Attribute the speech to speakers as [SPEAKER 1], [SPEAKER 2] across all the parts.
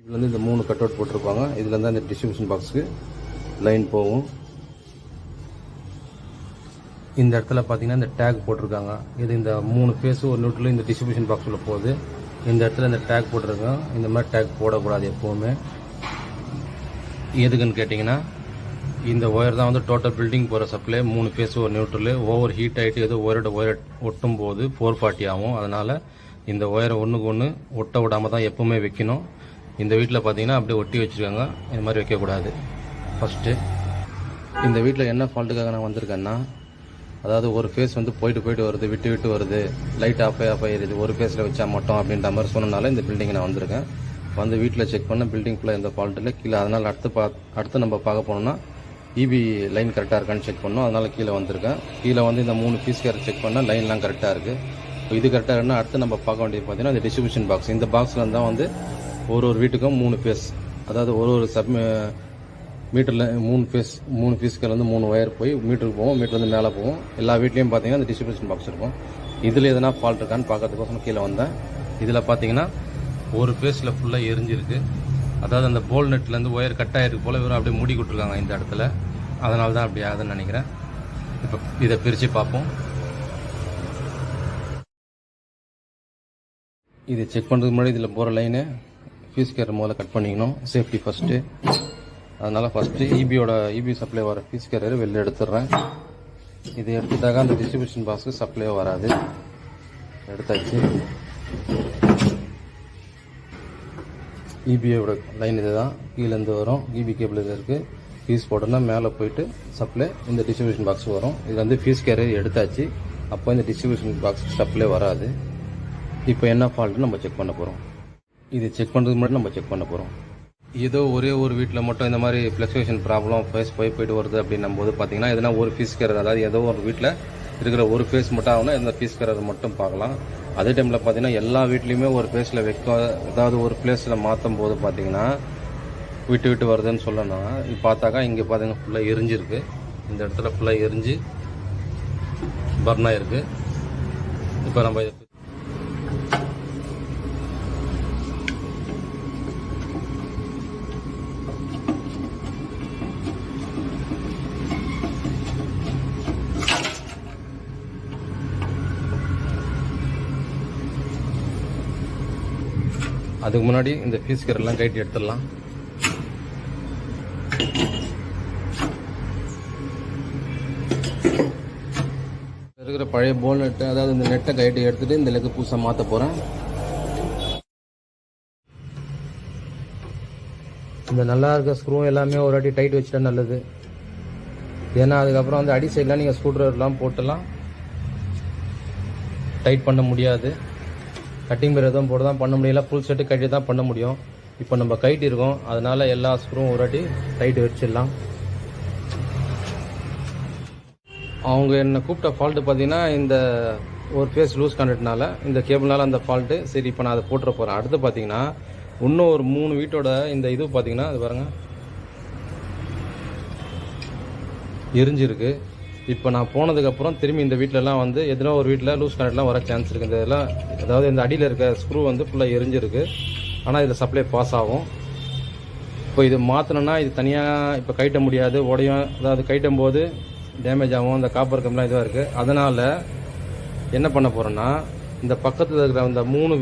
[SPEAKER 1] இதுலேருந்து இந்த 3 cut out போட்டிருப்பாங்க. இதுலேருந்து அந்த டிஸ்ட்ரிபியூஷன் பாக்ஸுக்கு லைன் போகும். இந்த இடத்துல பார்த்தீங்கன்னா இந்த டேக் போட்டிருக்காங்க. இது இந்த 3 ஃபேஸு ஒரு நியூட்ரல் இந்த டிஸ்ட்ரிபியூஷன் பாக்ஸில் போகுது. இந்த இடத்துல இந்த டேக் போட்டிருக்காங்க. இந்த மாதிரி டேக் போடக்கூடாது எப்போவுமே. எதுக்குன்னு கேட்டிங்கன்னா இந்த ஒயர் தான் வந்து டோட்டல் பில்டிங் போகிற சப்ளை. 3 ஃபேஸு ஒரு நியூட்ரல் ஓவர் ஹீட் ஆகிட்டு ஏதோ ஒயர் ஒட்டும் போது 440 ஆகும். அதனால் இந்த ஒயரை ஒன்றுக்கு ஒன்று ஒட்ட விடாமல் தான் எப்போவுமே வைக்கணும். இந்த வீட்டில் பார்த்தீங்கன்னா அப்படியே ஒட்டி வச்சுருக்காங்க. இந்த மாதிரி வைக்கக்கூடாது. ஃபஸ்ட்டு இந்த வீட்டில் என்ன ஃபால்ட்டுக்காக நான் வந்திருக்கேன்னா, அதாவது ஒரு ஃபேஸ் வந்து போயிட்டு வருது, விட்டு வருது, லைட் ஆஃப் ஆகிடுது, ஒரு ஃபேஸில் வச்சா மட்டும் அப்படின்ற மாதிரி சொன்னனால இந்த பில்டிங்கை நான் வந்திருக்கேன். வந்து வீட்டில் செக் பண்ண பில்டிங் ஃபுல்லாக எந்த ஃபால்ட் இல்லை கீழே. அதனால் அடுத்து நம்ம பார்க்க போனோம்னா இபி லைன் கரெக்டாக இருக்கான்னு செக் பண்ணோம். அதனால் கீழே வந்திருக்கேன். கீழே வந்து இந்த 3 பீஸ் கேரை செக் பண்ணால் லைன்லாம் கரெக்டாக இருக்குது. இப்போ இது கரெக்டாக இருக்குன்னா அடுத்து நம்ம பார்க்க வேண்டியது பார்த்தீங்கன்னா இந்த டிஸ்ட்ரிபியூஷன் பாக்ஸ். இந்த பாக்ஸில் இருந்தால் வந்து ஒரு வீட்டுக்கும் 3 ஃபேஸ், அதாவது ஒரு மீட்டரில் 3 ஃபீஸ்லேருந்து 3 ஒயர் போய் மீட்டருக்கு போகும். மீட்டர்லேருந்து மேலே போகும். எல்லா வீட்லேயும் பார்த்தீங்கன்னா இந்த டிஸ்ட்ரிபியூஷன் பாக்ஸ் இருக்கும். இதில் எதனா ஃபால்ட் இருக்கான்னு பார்க்கறதுக்கோசம் கீழே வந்தேன். இதில் பார்த்தீங்கன்னா ஒரு ஃபேஸில் ஃபுல்லாக எரிஞ்சிருக்கு. அதாவது அந்த போல் நெட்லேருந்து ஒயர் கட் ஆகிருக்கு போல் வெறும் அப்படியே மூடி கொடுத்துருக்காங்க இந்த இடத்துல. அதனால தான் அப்படி ஆகுதுன்னு நினைக்கிறேன். இப்போ இதை பிரித்து பார்ப்போம். இதை செக் பண்ணுறதுக்கு முன்னாடி இதில் போகிற லைனை ஃபீஸ் கேர் முதல்ல கட் பண்ணிக்கணும். Safety first. அதனால் ஃபஸ்ட்டு இபி சப்ளை வர ஃபீஸ் கேரியர் வெளில எடுத்துடுறேன். இதை எடுத்துட்டாக்க அந்த டிஸ்ட்ரிபியூஷன் பாக்ஸுக்கு சப்ளை வராது. எடுத்தாச்சு. இபியோட லைன் இது தான். கீழேருந்து வரும். இபி கேபிள் இது இருக்குது. ஃபீஸ் போட்டோம்னா மேலே போயிட்டு சப்ளை இந்த டிஸ்ட்ரிபியூஷன் பாக்ஸ் வரும். இது வந்து ஃபீஸ் கேரியர் எடுத்தாச்சு. அப்போ இந்த டிஸ்ட்ரிபியூஷன் பாக்ஸ் சப்ளை வராது. இப்போ என்ன ஃபால்ட்டு நம்ம செக் பண்ண போகிறோம். இது செக் பண்ணுறதுக்கு முன்னாடி நம்ம செக் பண்ண போகிறோம். ஏதோ ஒரே ஒரு வீட்டில் மட்டும் இந்த மாதிரி ஃப்ளக்சுவேஷன் ப்ராப்ளம் ஃபேஸ் போயிட்டு வருது அப்படின்னும் போது பார்த்தீங்கன்னா எதனா ஒரு ஃபீஸ் கேரியர், அதாவது ஏதோ ஒரு வீட்டில் இருக்கிற ஒரு ஃபேஸ் மட்டும் ஆகுனா இந்த ஃபீஸ் கேரியர் மட்டும் பார்க்கலாம். அதே டைமில் பார்த்தீங்கன்னா எல்லா வீட்லேயுமே ஒரு ஃபேஸில் அதாவது ஒரு பிளேஸில் மாற்றும் போது பார்த்தீங்கன்னா விட்டு வருதுன்னு சொல்லணும். இப்போ பார்த்தாக்கா இங்கே பார்த்தீங்கன்னா ஃபுல்லாக எரிஞ்சிருக்கு. இந்த இடத்துல ஃபுல்லாக எரிஞ்சு பர்ன் ஆகிருக்கு. இப்போ நம்ம அதுக்கு முன்னாடி இந்த ஃபீஸ் கேரெல்லாம் கைட்டி எடுத்துடலாம். இருக்கிற பழைய போல் நெட்டு, அதாவது இந்த நெட்டை கைட்டி எடுத்துட்டு இந்த லெக்கு புதுசாக மாற்ற போகிறேன். இந்த நல்லா இருக்க ஸ்க்ரூ எல்லாமே ஒரு வாட்டி டைட் வச்சுட்டா நல்லது. ஏன்னா அதுக்கப்புறம் வந்து அடி சைட்லாம் நீங்கள் ஸ்க்ரூ ட்ரைவர்லாம் போட்டுலாம் டைட் பண்ண முடியாது. கட்டிங் பேர் எதுவும் போட்டு தான் பண்ண முடியல. ஃபுல் செட்டு கட்டி தான் பண்ண முடியும். இப்போ நம்ம கைட்டி இருக்கோம். அதனால் எல்லா ஸ்க்ரூவும் ஒரு வாட்டி டைட் வச்சிடலாம். அவங்க என்னை கூப்பிட்ட ஃபால்ட்டு பார்த்தீங்கன்னா இந்த ஒரு ஃபேஸ் லூஸ் கான்ட்னால இந்த கேபிள்னால அந்த ஃபால்ட்டு. சரி, இப்போ நான் அதை போட்டுற போகிறேன். அடுத்து பார்த்தீங்கன்னா இன்னும் ஒரு 3 வீட்டோட இந்த இது பார்த்தீங்கன்னா அது பாருங்கள் எரிஞ்சிருக்கு. இப்போ நான் போனதுக்கப்புறம் திரும்பி இந்த வீட்டிலலாம் வந்து எதுனா ஒரு வீட்டில் லூஸ் கனெக்ட்லாம் வர சான்ஸ் இருக்குது. இந்த இதெல்லாம் அதாவது இந்த அடியில் இருக்க ஸ்க்ரூ வந்து ஃபுல்லாக எரிஞ்சிருக்கு. ஆனால் இதில் சப்ளை பாஸ் ஆகும். இப்போ இது மாற்றணுன்னா இது தனியாக இப்போ கைட்ட முடியாது, உடையும். அதாவது கைட்டும் போது டேமேஜ் ஆகும். இந்த காப்பர் கம்லாம் இதுவாக இருக்குது. அதனால் என்ன பண்ண போகிறேன்னா இந்த பக்கத்தில் இருக்கிற அந்த 3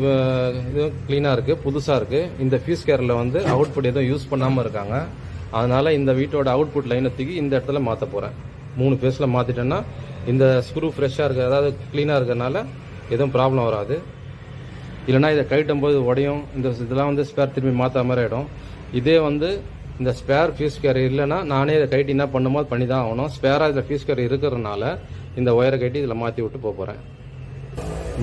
[SPEAKER 1] இது க்ளீனாக இருக்குது, புதுசாக இருக்குது. இந்த ஃபீஸ் கேரில் வந்து அவுட்புட் எதுவும் யூஸ் பண்ணாமல் இருக்காங்க. அதனால் இந்த வீட்டோட அவுட்புட் லைனை தூக்கி இந்த இடத்துல மாற்ற போகிறேன். 3 ஃபேஸில் மாற்றிட்டேன்னா இந்த ஸ்க்ரூ ஃப்ரெஷ்ஷாக இருக்குது, அதாவது க்ளீனாக இருக்கிறதுனால எதுவும் ப்ராப்ளம் வராது. இல்லைனா இதை கழட்டும் போது உடையும். இதெல்லாம் வந்து ஸ்பேர் திரும்பி மாற்ற மாதிரி ஆகிடும். இதே வந்து இந்த ஸ்பேர் ஃபீஸ் கேர் இல்லைன்னா நானே இதை கைட்டி என்ன பண்ணுமோ அது பண்ணி தான் ஆகணும். ஸ்பேராக இதில் ஃபீஸ் கேர் இருக்கிறதுனால இந்த ஒயரை கட்டி இதில் மாற்றி விட்டு போகிறேன்.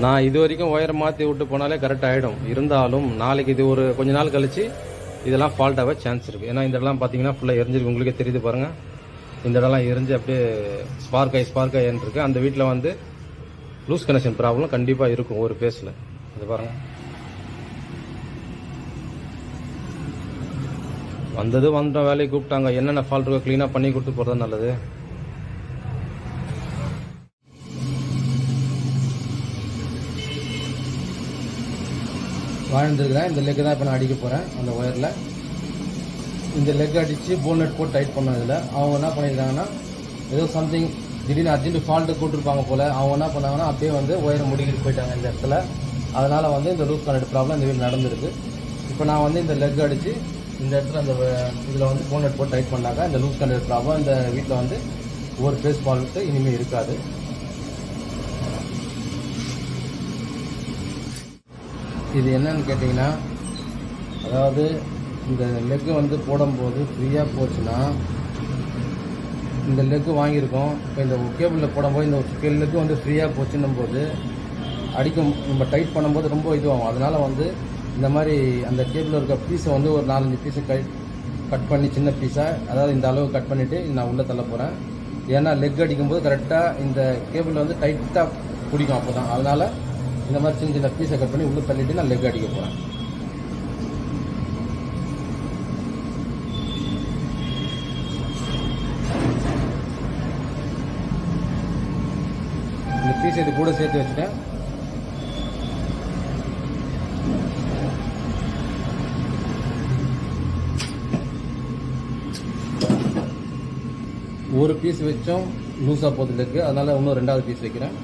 [SPEAKER 1] நான் இது வரைக்கும் ஒயரை மாற்றி விட்டு போனாலே கரெக்டாக ஆகிடும். இருந்தாலும் நாளைக்கு இது ஒரு கொஞ்ச நாள் கழித்து இதெல்லாம் ஃபால்ட் ஆக சான்ஸ் இருக்குது. ஏன்னா இந்த இடம்லாம் பார்த்தீங்கன்னா ஃபுல்லாக எரிஞ்சிருக்கு. உங்களுக்கே தெரியுது பாருங்கள். இந்த இடம்லாம் எரிஞ்சு அப்படியே ஸ்பார்க் ஆகின்னு இருக்குது. அந்த வீட்டில் வந்து லூஸ் கனெக்ஷன் ப்ராப்ளம் கண்டிப்பாக இருக்கும் ஒரு ஃபேஸில். அது பாருங்கள். வந்த வேலையை கூப்பிட்டாங்க. என்னென்ன ஃபால்ட் இருக்கோ க்ளீனாக பண்ணி கொடுத்து போகிறது நல்லது. வாழ்ந்துருக்கிறேன். இந்த லெக்கு தான் இப்போ நான் அடிக்க போகிறேன். அந்த ஒயரில் இந்த லெக் அடித்து போல்நட் போட்டு டைட் பண்ணதில் அவங்க என்ன பண்ணியிருக்காங்கன்னா ஏதோ சம்திங் திடீர்னு அர்ஜென்ட் ஃபால்ட்டு கூட்டிருப்பாங்க போல். அவங்க என்ன பண்ணாங்கன்னா அப்படியே வந்து ஒயரை முடிக்கிட்டு போயிட்டாங்க இந்த இடத்துல. அதனால் வந்து இந்த லூஸ் கனெக்ட் ப்ராப்ளம் இந்த வீட்டில் நடந்திருக்கு. இப்போ நான் வந்து இந்த லெக் அடித்து இந்த இடத்துல அந்த இதில் வந்து போல்நட் போட்டு டைட் பண்ணாக்கா இந்த லூஸ் கனெக்ட் ப்ராப்ளம் இந்த வீட்டில் வந்து ஒரு ஃபேஸ் ஃபால்ட்டு இனிமேல் இருக்காது. இது என்னன்னு கேட்டிங்கன்னா, அதாவது இந்த லெக்கு வந்து போடும்போது ஃப்ரீயாக போச்சுன்னா இந்த லெக்கு வாங்கியிருக்கோம். இப்போ இந்த கேபிளில் போடும்போது இந்த லெக்கு வந்து ஃப்ரீயாக போச்சுன்னும் போது அடிக்கும் நம்ம டைட் பண்ணும்போது ரொம்ப இதுவாகும். அதனால் வந்து இந்த மாதிரி அந்த கேபிளில் இருக்க பீஸை வந்து ஒரு 4-5 பீஸை கட் பண்ணி சின்ன பீஸாக, அதாவது இந்த அளவு கட் பண்ணிவிட்டு நான் உள்ளே தள்ள போகிறேன். ஏன்னா லெக் அடிக்கும்போது கரெக்டாக இந்த கேபிளில் வந்து டைட்டாக பிடிக்கும் அப்போ தான். அதனால் இந்த மாதிரி சின்ன சின்ன பீஸை கட் பண்ணி உள்ளே தள்ளிட்டு நான் லெக் அடிக்க போகிறேன். இந்த பீஸ் இது கூட சேர்த்து வச்சுட்டேன். ஒரு பீஸ் வச்சோம் லூஸாக போகுது லெக்கு, அதனால் இன்னும் 2வது பீஸ் வைக்கிறேன்.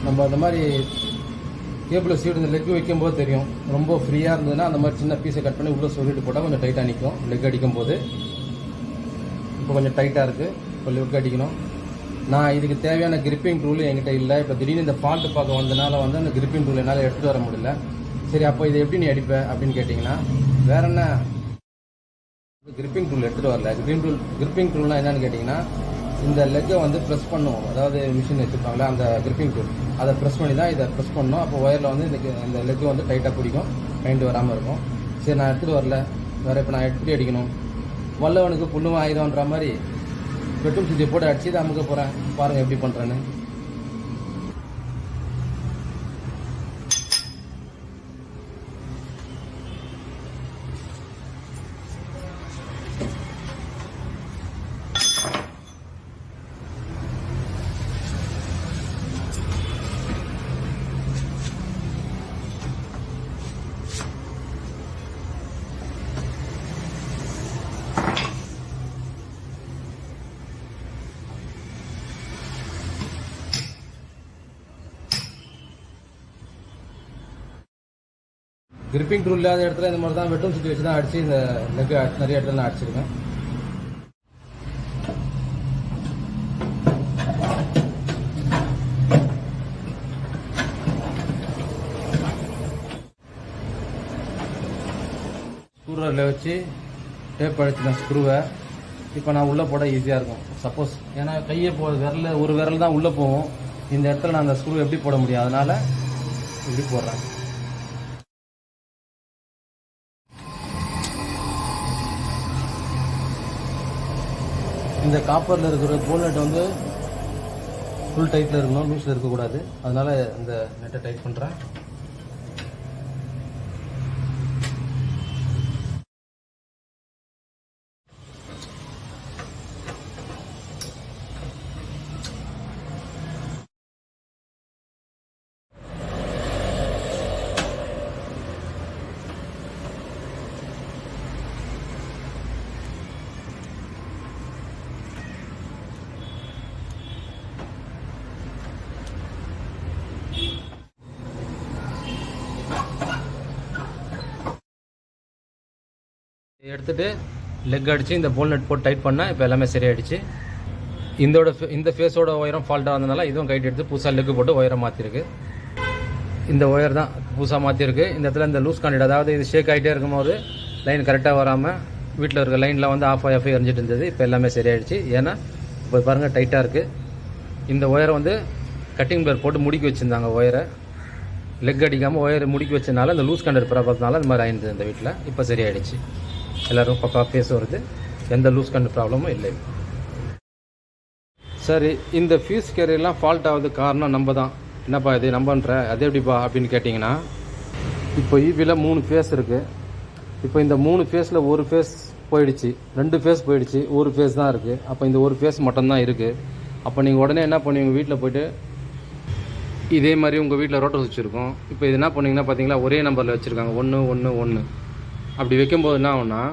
[SPEAKER 1] நம்ம அந்த மாதிரி கேபிளை சீடு இந்த லெக் வைக்கும்போது தெரியும். ரொம்ப ஃப்ரீயாக இருந்ததுன்னா அந்த மாதிரி சின்ன பீஸை கட் பண்ணி உள்ளே சொல்லிட்டு போட்டால் கொஞ்சம் டைட்டாக நிற்கும் லெக் அடிக்கும் போது. இப்போ கொஞ்சம் டைட்டாக இருக்குது. இப்போ லெக் அடிக்கணும். நான் இதுக்கு தேவையான கிரிப்பிங் டூல் என்கிட்ட இல்லை. இப்போ திடீர்னு இந்த ஃபால்ட்டு பார்க்க வந்தனால வந்து அந்த கிரிப்பிங் டூல் என்னால் எடுத்துகிட்டு வர முடியல. சரி, அப்போ இதை எப்படி நீ அடிப்ப அப்படின்னு கேட்டிங்கன்னா, வேற என்ன கிரிப்பிங் டூல் எடுத்துகிட்டு வரல. கிரிப்பிங் டூல்னால் என்னன்னு கேட்டிங்கன்னா, இந்த லெக்கை வந்து ப்ரெஸ் பண்ணுவோம். அதாவது மிஷின் வச்சுருப்பாங்களே அந்த கிரிப்பிங் டூல், அதை ப்ரெஸ் பண்ணி தான் இதை ப்ரெஸ் பண்ணணும். அப்போ ஒயரில் வந்து இந்த லெக்கு வந்து டைட்டாக பிடிக்கும், மைண்டு வராமல் இருக்கும். சரி, நான் எடுத்துகிட்டு வரல, வேறு இப்போ நான் எப்படி அடிக்கணும்? வல்லவனுக்கு புண்ணும் ஆயுதம்ன்ற மாதிரி பெட்ரூம் சுவிட்சை போட்டு அடிச்சு தான் அமுக்க போகிறேன். பாருங்கள் எப்படி பண்ணுறேன்னு. கிரிப்பிங் டூல் இல்லாத இடத்துல இந்த மாதிரி தான் வெட்டும் சுற்றி வச்சு தான் அடிச்சு இந்த லெக் நிறைய இடத்துல நான் அடிச்சிருக்கேன். ஸ்க்ரூவில் வச்சு டேப் அடிச்சிட்டேன் ஸ்க்ரூவை. இப்போ நான் உள்ளே போட ஈஸியாக இருக்கும். சப்போஸ் ஏன்னா கையை ஒரு விரல் தான் உள்ளே போகும். இந்த இடத்துல நான் அந்த ஸ்க்ரூ எப்படி போட முடியும், அதனால் இப்படி போடுறேன். இந்த காப்பரில் இருக்கிற போல்நட் வந்து ஃபுல் டைட்டில் இருக்கணும், லூஸில் இருக்கக்கூடாது. அதனால் இந்த நெட்டை டைட் பண்ணுறேன். எடுத்துகிட்டு லெக் அடித்து இந்த போல்நட் போட்டு டைட் பண்ணால் இப்போ எல்லாமே சரியாயிடுச்சு. இந்த ஃபேஸோட ஒயரம் ஃபால்ட்டாக வந்ததுனால இதுவும் கைட் எடுத்து புதுசாக லெக்கு போட்டு ஒயரை மாற்றிருக்கு. இந்த ஒயர் தான் புதுசாக மாற்றிருக்கு. இந்த இடத்துல இந்த லூஸ் கான்டெக்ட், அதாவது இது ஷேக் ஆகிட்டே இருக்கும்போது லைன் கரெக்டாக வராமல் வீட்டில் இருக்க லைனில் வந்து ஆஃப் எரிஞ்சிட்டு இருந்தது. இப்போ எல்லாமே சரியாயிடுச்சு. ஏன்னா இப்போ பாருங்கள் டைட்டாக இருக்குது. இந்த ஒயரை வந்து கட்டிங் பிளேயர் போட்டு முடிக்கி வச்சுருந்தாங்க ஒயரை. லெக் அடிக்காமல் ஒயர் முடுக்கி வச்சனால இந்த லூஸ் கண்டர் ப்ராப்ளத்தினால இந்த மாதிரி ஆயிருந்தது இந்த வீட்டில். இப்போ சரியாயிடுச்சு. எல்லோரும் பக்கா ஃபேஸ் வருது, எந்த லூஸ் கண்டர் ப்ராப்ளமும் இல்லை. சரி, இந்த ஃபியூஸ் கேரியர்லாம் ஃபால்ட் ஆகுது காரணம் நம்ம தான். என்னப்பா இது நம்பன்ற அது எப்படிப்பா அப்படின்னு கேட்டிங்கன்னா, இப்போ ஈபியில் 3 ஃபேஸ் இருக்குது. இப்போ இந்த 3 ஃபேஸில் ஒரு ஃபேஸ் போயிடுச்சு, 2 ஃபேஸ் போயிடுச்சு, ஒரு ஃபேஸ் தான் இருக்குது. அப்போ இந்த ஒரு ஃபேஸ் மட்டும்தான் இருக்குது. அப்போ நீங்கள் உடனே என்ன பண்ணுவீங்க, வீட்டில் போய்ட்டு இதே மாதிரி உங்கள் வீட்டில் ரோட்டர் சுவிட்ச் இருக்கும். இப்போ இது என்ன பண்ணிங்கன்னா பார்த்தீங்களா, ஒரே நம்பரில் வச்சுருக்காங்க 1 1 1. அப்படி வைக்கும்போது என்ன ஆகும்னா,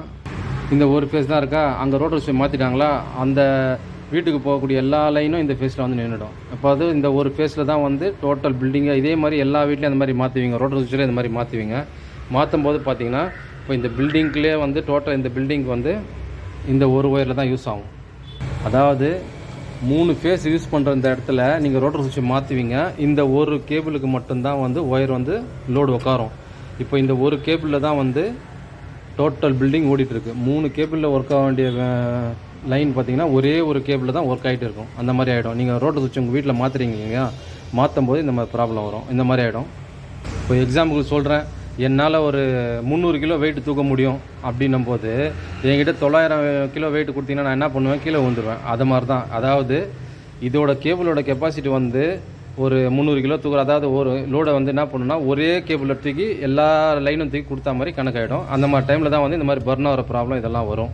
[SPEAKER 1] இந்த ஒரு ஃபேஸ் தான் இருக்கா, அங்கே ரோட்டர் சுவிட்ச் மாற்றிட்டாங்களா, அந்த வீட்டுக்கு போகக்கூடிய எல்லா லைனும் இந்த ஃபேஸில் வந்து நின்றுடும். அப்போ அது இந்த ஒரு ஃபேஸில் தான் வந்து டோட்டல் பில்டிங்கை இதே மாதிரி எல்லா வீட்லேயும் அந்த மாதிரி மாற்றுவீங்க, ரோட்டர் சுவிட்சில் இந்த மாதிரி மாற்றுவீங்க. மாற்றும் போது பார்த்தீங்கன்னா இப்போ இந்த பில்டிங்லேயே வந்து டோட்டல் இந்த பில்டிங் வந்து இந்த ஒரு ஒயரில் தான் யூஸ் ஆகும். அதாவது 3 ஃபேஸ் யூஸ் பண்ணுற இந்த இடத்துல நீங்கள் ரோட்டர் சுவிட்சை மாற்றுவீங்க, இந்த ஒரு கேபிளுக்கு மட்டும்தான் வந்து ஒயர் வந்து லோடு உட்காரும். இப்போ இந்த ஒரு கேபிளில் தான் வந்து டோட்டல் பில்டிங் ஓடிட்டுருக்கு. 3 கேபிளில் ஒர்க் ஆக வேண்டிய லைன் பார்த்தீங்கன்னா ஒரே ஒரு கேபிளில் தான் ஒர்க் ஆகிட்டு இருக்கும். அந்த மாதிரி ஆகிடும். நீங்கள் ரோட்டர் சுவிட்ச் உங்கள் வீட்டில் மாற்றுறீங்க இல்லையா, மாற்றும் போது இந்த மாதிரி ப்ராப்ளம் வரும், இந்த மாதிரி ஆகிடும். இப்போ எக்ஸாம்பிளுக்கு சொல்கிறேன், என்னால் ஒரு 300 கிலோ வெயிட் தூக்க முடியும் அப்படின்னும் போது என்கிட்ட 900 கிலோ வெயிட் கொடுத்தீங்கன்னா நான் என்ன பண்ணுவேன், கீழே விழுந்துருவேன். அது மாதிரி தான். அதாவது இதோட கேபிளோட கெப்பாசிட்டி வந்து ஒரு 300 கிலோ தூக்குற, அதாவது ஒரு லோடை வந்து என்ன பண்ணுன்னா ஒரே கேபிளில் தூக்கி எல்லா லைனும் தூக்கி கொடுத்தா மாதிரி கணக்காயிடும். அந்த மாதிரி டைமில் தான் வந்து இந்த மாதிரி பர்ன் ஆகிற ப்ராப்ளம் இதெல்லாம் வரும்.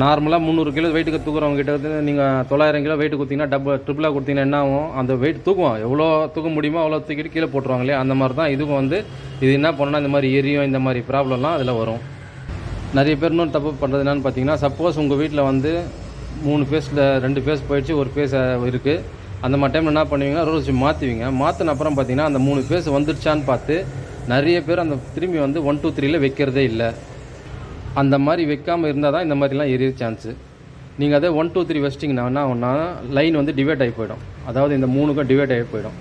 [SPEAKER 1] நார்மலாக 300 கிலோ வெயிட்டுக்கு தூக்குறவங்க கிட்ட வந்து நீங்கள் 900 கிலோ வெயிட் கொடுத்தீங்கன்னா ட்ரிபிளாக கொடுத்தீங்கன்னா என்ன ஆகும், அந்த வெயிட் தூக்குவோம், எவ்வளோ தூக்க முடியுமோ அவ்வளோ தூக்கிட்டு கீழே போட்டுருவாங்க இல்லையா. அந்த மாதிரி தான் இதுக்கும் வந்து இது என்ன பண்ணணும்னா இந்த மாதிரி எரியும், இந்த மாதிரி ப்ராப்ளம்லாம் அதில் வரும். நிறைய பேர் இன்னொரு தப்பு பண்ணுறது என்னென்னு பார்த்தீங்கன்னா, சப்போஸ் உங்கள் வீட்டில் வந்து 3 ஃபேஸில் 2 ஃபேஸ் போயிடுச்சு, ஒரு ஃபேஸ் இருக்குது. அந்த மாதிரி டைமில் என்ன பண்ணுவீங்கன்னா ரோட்டர் சுவிட்ச் மாற்றுவீங்க. மாற்றின அப்புறம் பார்த்தீங்கன்னா அந்த 3 ஃபேஸ் வந்துடுச்சான்னு பார்த்து நிறைய பேர் அந்த திரும்பி வந்து 1 2 3ல் வைக்கிறதே இல்லை. அந்த மாதிரி வைக்காமல் இருந்தால் தான் இந்த மாதிரிலாம் எரிய சான்ஸு. நீங்கள் அதே 1 2 3 வச்சிட்டிங்கன்னா என்ன ஆகும்னா லைன் வந்து டிவைட் ஆகி போயிடும். அதாவது இந்த 3க்கும் டிவைட் ஆகி போயிடும்.